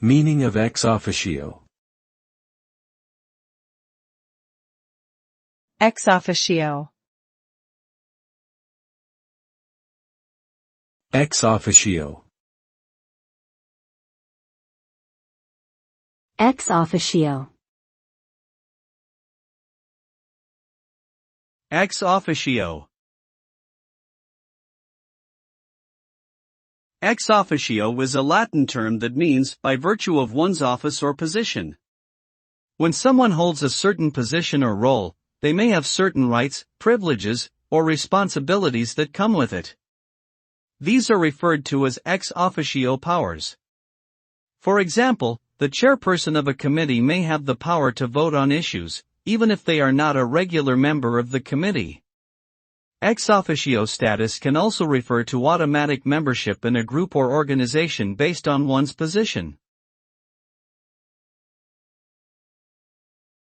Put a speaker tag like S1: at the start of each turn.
S1: Meaning of ex officio.
S2: Ex officio.
S1: Ex officio.
S3: Ex officio.
S4: Ex officio. Ex officio is a Latin term that means by virtue of one's office or position. When someone holds a certain position or role, they may have certain rights, privileges, or responsibilities that come with it. These are referred to as ex officio powers. For example, the chairperson of a committee may have the power to vote on issues, even if they are not a regular member of the committee. Ex officio status can also refer to automatic membership in a group or organization based on one's position.